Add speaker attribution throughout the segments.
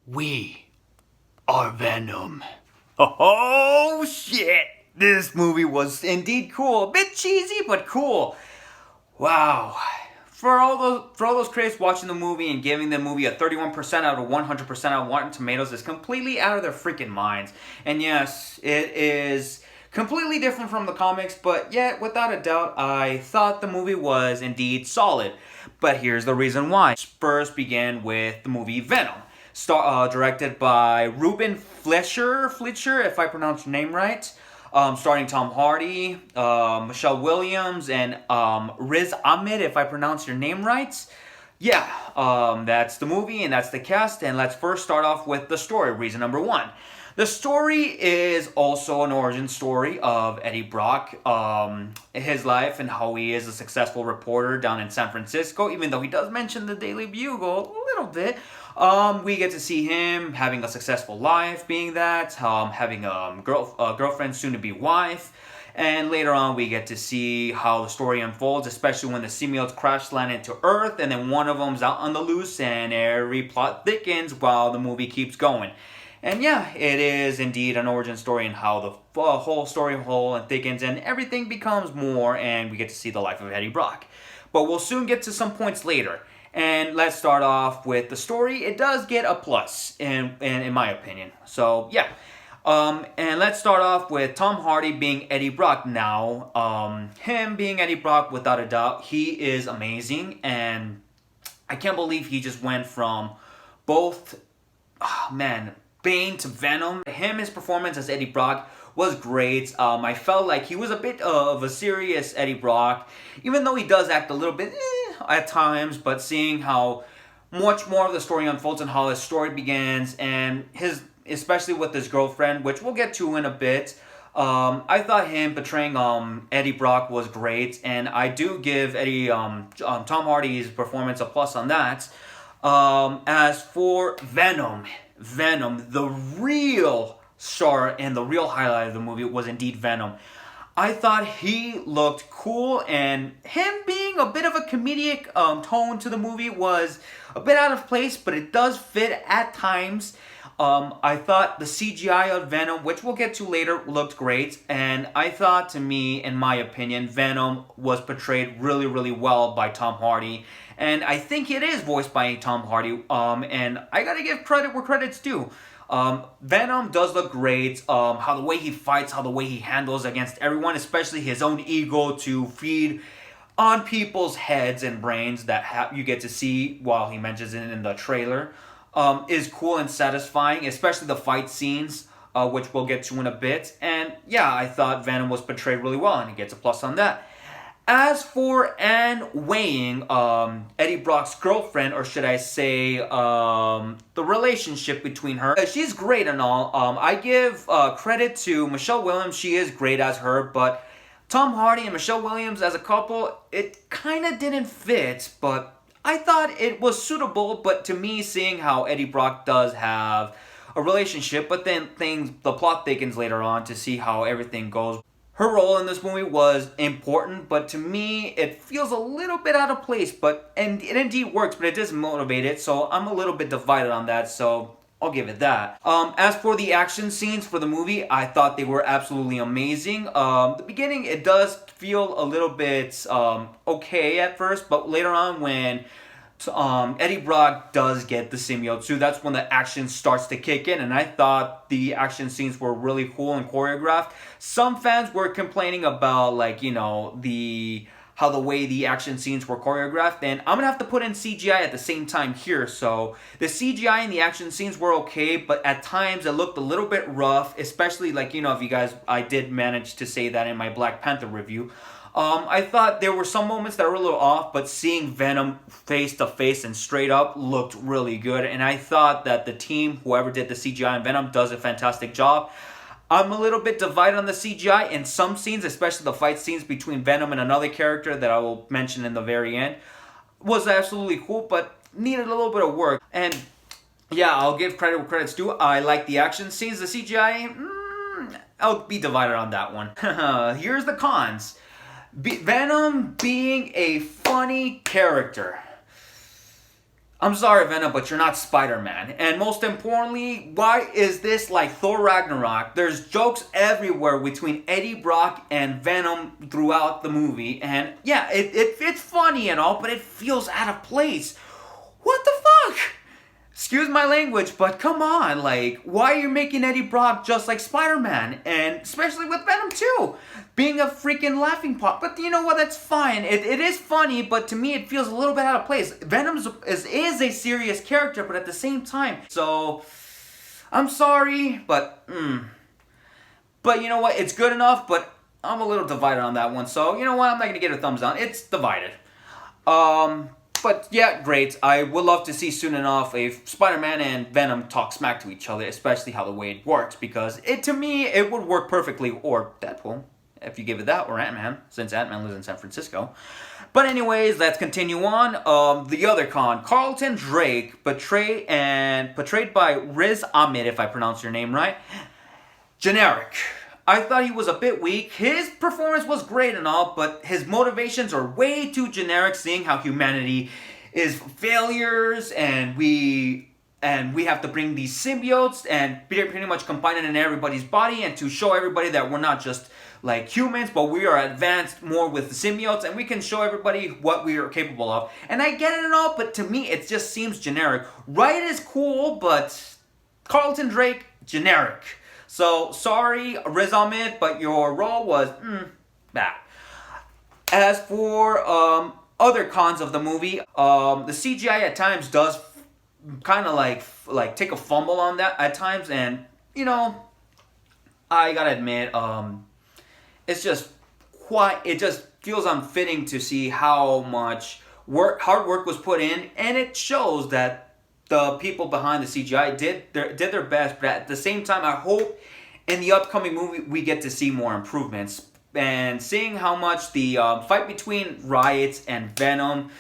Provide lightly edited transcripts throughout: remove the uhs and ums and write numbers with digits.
Speaker 1: We are Venom. Oh shit! This movie was indeed cool. A bit cheesy, but cool. Wow. For all those critics watching the movie and giving the movie a 31% out of 100% on Rotten Tomatoes is completely out of their freaking minds. And yes, it is completely different from the comics, but yet, without a doubt, I thought the movie was indeed solid. But here's the reason why. First began with the movie Venom, directed by Ruben Fleischer, if I pronounce your name right. Starring Tom Hardy, Michelle Williams, and Riz Ahmed, if I pronounce your name right. Yeah, that's the movie and that's the cast. And let's first start off with the story. Reason number one. The story is also an origin story of Eddie Brock, his life and how he is a successful reporter down in San Francisco, even though he does mention the Daily Bugle a little bit. We get to see him having a successful life, being that, having a girlfriend, soon to be wife. And later on, we get to see how the story unfolds, especially when the symbiotes crash land into Earth, and then one of them's out on the loose, and every plot thickens while the movie keeps going. And yeah, it is indeed an origin story and how the whole story and thickens, and everything becomes more, and we get to see the life of Eddie Brock. But we'll soon get to some points later. And let's start off with the story. It does get a plus, in my opinion. So, yeah. And let's start off with Tom Hardy being Eddie Brock. Now, him being Eddie Brock, without a doubt, he is amazing. And I can't believe he just went from both, Bane to Venom. His performance as Eddie Brock was great. I felt like he was a bit of a serious Eddie Brock, even though he does act a little bit at times, but seeing how much more of the story unfolds and how his story begins, and especially with his girlfriend, which we'll get to in a bit. I thought him portraying Eddie Brock was great, and I do give Tom Hardy's performance a plus on that. As for Venom, the real star and the real highlight of the movie was indeed Venom. I thought he looked cool, and him being a bit of a comedic tone to the movie was a bit out of place, but it does fit at times. I thought the CGI of Venom, which we'll get to later, looked great, and I thought, to me, in my opinion, Venom was portrayed really, really well by Tom Hardy, and I think it is voiced by Tom Hardy, and I gotta give credit where credit's due. Venom does look great. How the way he fights, how the way he handles against everyone, especially his own ego to feed on people's heads and brains that you get to see while he mentions it in the trailer, is cool and satisfying, especially the fight scenes, which we'll get to in a bit. And yeah, I thought Venom was portrayed really well, and he gets a plus on that. As for Anne Weying, Eddie Brock's girlfriend, or should I say, the relationship between her, she's great and all. I give credit to Michelle Williams. She is great as her, but Tom Hardy and Michelle Williams as a couple, it kind of didn't fit, but I thought it was suitable. But to me, seeing how Eddie Brock does have a relationship, but then the plot thickens later on to see how everything goes. Her role in this movie was important, but to me, it feels a little bit out of place, and it indeed works, but it doesn't motivate it, so I'm a little bit divided on that, so I'll give it that. As for the action scenes for the movie, I thought they were absolutely amazing. The beginning, it does feel a little bit okay at first, but later on when Eddie Brock does get the symbiote suit, that's when the action starts to kick in, and I thought the action scenes were really cool and choreographed. Some fans were complaining about, how the way the action scenes were choreographed, and I'm gonna have to put in CGI at the same time here. So the CGI and the action scenes were okay, but at times it looked a little bit rough, especially if you guys, I did manage to say that in my Black Panther review. I thought there were some moments that were a little off, but seeing Venom face to face and straight up looked really good. And I thought that the team, whoever did the CGI on Venom, does a fantastic job. I'm a little bit divided on the CGI in some scenes, especially the fight scenes between Venom and another character that I will mention in the very end. Was absolutely cool, but needed a little bit of work. And yeah, I'll give credit where credit's due. I like the action scenes. The CGI, I'll be divided on that one. Here's the cons. Venom being a funny character. I'm sorry, Venom, but you're not Spider-Man. And most importantly, why is this like Thor Ragnarok? There's jokes everywhere between Eddie Brock and Venom throughout the movie. And yeah, it's funny and all, but it feels out of place. What the fuck? Excuse my language, but come on, like, why are you making Eddie Brock just like Spider-Man? And especially with Venom too, being a freaking laughing pot. But you know what, that's fine. It is funny, but to me it feels a little bit out of place. Venom is a serious character, but at the same time. So, I'm sorry, but, But you know what, it's good enough, but I'm a little divided on that one. So, you know what, I'm not going to give it a thumbs down. It's divided. But yeah, great. I would love to see soon enough if Spider-Man and Venom talk smack to each other, especially how the way it works, because to me, it would work perfectly, or Deadpool, if you give it that, or Ant-Man, since Ant-Man lives in San Francisco. But anyways, let's continue on. The other con, Carlton Drake, portrayed by Riz Ahmed, if I pronounce your name right. Generic. I thought he was a bit weak. His performance was great and all, but his motivations are way too generic, seeing how humanity is failures and we have to bring these symbiotes and pretty much combine it in everybody's body and to show everybody that we're not just like humans, but we are advanced more with the symbiotes and we can show everybody what we are capable of. And I get it and all, but to me it just seems generic. Riot is cool, but Carlton Drake, generic. So, sorry, Riz Ahmed, but your role was, bad. As for other cons of the movie, the CGI at times does kind of like take a fumble on that at times, and, you know, I gotta admit, it's just it just feels unfitting to see how much hard work was put in, and it shows that the people behind the CGI did their best, but at the same time, I hope in the upcoming movie we get to see more improvements. And seeing how much the fight between Riot and Venom.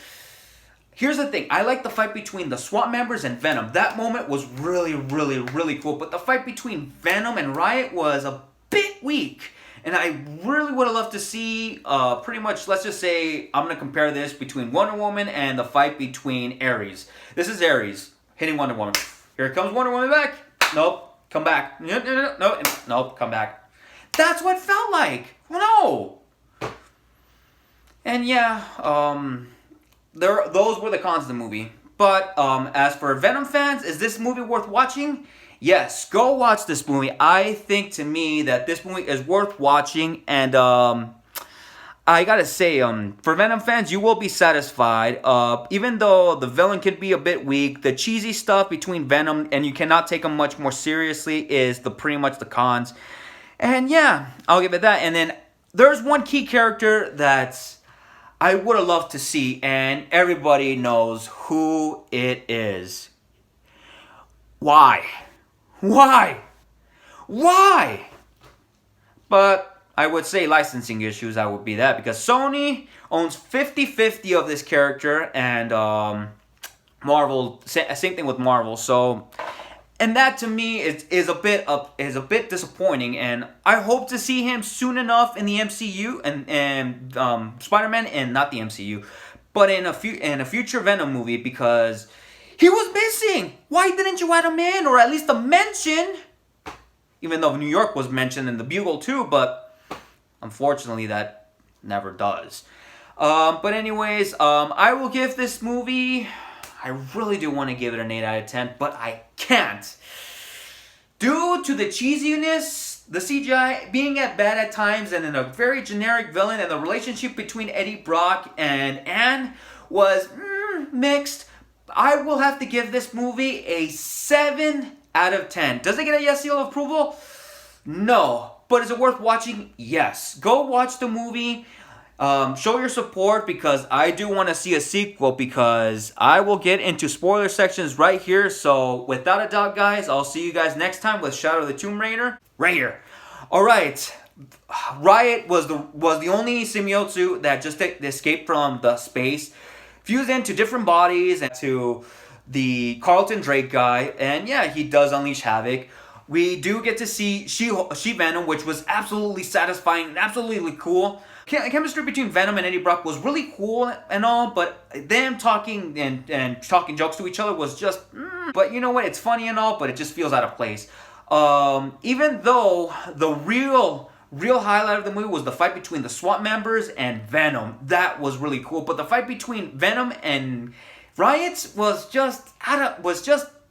Speaker 1: Here's the thing, I like the fight between the SWAT members and Venom. That moment was really, really, really cool. But the fight between Venom and Riot was a bit weak. And I really would have loved to see, pretty much, let's just say, I'm going to compare this between Wonder Woman and the fight between Ares. This is Ares hitting Wonder Woman. Here comes Wonder Woman back. Nope. Come back. Nope. Come back. That's what it felt like. No. And yeah, those were the cons of the movie. But as for Venom fans, is this movie worth watching? Yes, go watch this movie. I think to me that this movie is worth watching, and I gotta say, for Venom fans, you will be satisfied. Even though the villain could be a bit weak, the cheesy stuff between Venom and you cannot take him much more seriously is pretty much the cons. And yeah, I'll give it that. And then there's one key character that I would have loved to see, and everybody knows who it is. Why? But I would say licensing issues, that would be that, because Sony owns 50-50 of this character, and Marvel, same thing with Marvel. So, and that to me is a bit disappointing, and I hope to see him soon enough in the MCU and Spider-Man, and not the MCU, but in a future Venom movie, because he was missing. Why didn't you add him in, or at least a mention? Even though New York was mentioned in the Bugle too, but unfortunately that never does. But anyways, I will give this movie, I really do want to give it an 8 out of 10, but I can't. Due to the cheesiness, the CGI being bad at times, and then a very generic villain, and the relationship between Eddie Brock and Anne was mixed, I will have to give this movie a 7 out of 10. Does it get a yes seal of approval? No. But is it worth watching? Yes. Go watch the movie. Show your support, because I do want to see a sequel, because I will get into spoiler sections right here. So without a doubt, guys, I'll see you guys next time with Shadow of the Tomb Raider right here. All right. Riot was the only symbiote that just escaped from the space, fused into different bodies and to the Carlton Drake guy, and yeah, he does unleash havoc. We do get to see She-Venom, which was absolutely satisfying and absolutely cool. Chemistry between Venom and Eddie Brock was really cool and all, but them talking and talking jokes to each other was just, but you know what? It's funny and all, but it just feels out of place. Even though the real highlight of the movie was the fight between the SWAT members and Venom. That was really cool. But the fight between Venom and Riots was just, I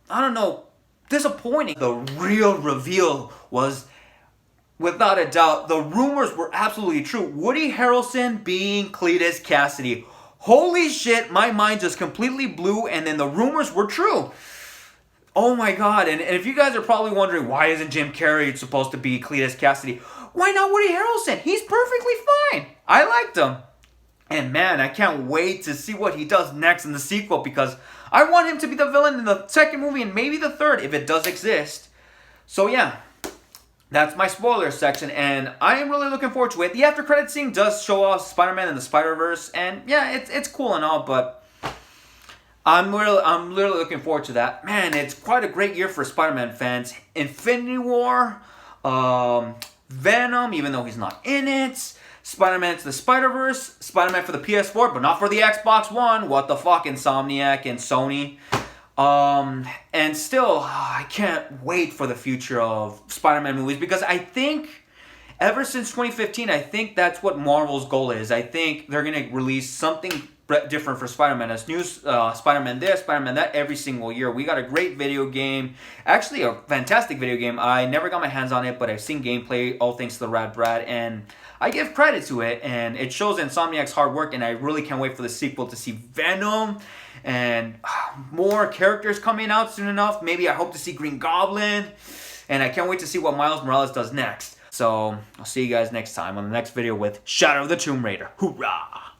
Speaker 1: don't know, disappointing. The real reveal was, without a doubt, the rumors were absolutely true. Woody Harrelson being Cletus Cassidy. Holy shit, my mind just completely blew, and then the rumors were true. Oh my god, and if you guys are probably wondering, why isn't Jim Carrey supposed to be Cletus Cassidy? Why not Woody Harrelson? He's perfectly fine. I liked him. And man, I can't wait to see what he does next in the sequel, because I want him to be the villain in the second movie and maybe the third, if it does exist. So yeah, that's my spoiler section, and I am really looking forward to it. The after credit scene does show off Spider-Man and the Spider-Verse, and yeah, it's cool and all, but I'm literally looking forward to that. Man, it's quite a great year for Spider-Man fans. Infinity War, Venom, even though he's not in it. Spider-Man to the Spider-Verse. Spider-Man for the PS4, but not for the Xbox One. What the fuck, Insomniac and Sony. And still, I can't wait for the future of Spider-Man movies, because I think ever since 2015, I think that's what Marvel's goal is. I think they're going to release something different for Spider-Man. As new Spider-Man this, Spider-Man that every single year. We got a great video game. Actually, a fantastic video game. I never got my hands on it, but I've seen gameplay, all thanks to the Rad Brad, and I give credit to it, and it shows Insomniac's hard work, and I really can't wait for the sequel to see Venom and more characters coming out soon enough. Maybe I hope to see Green Goblin, and I can't wait to see what Miles Morales does next. So I'll see you guys next time on the next video with Shadow of the Tomb Raider. Hoorah!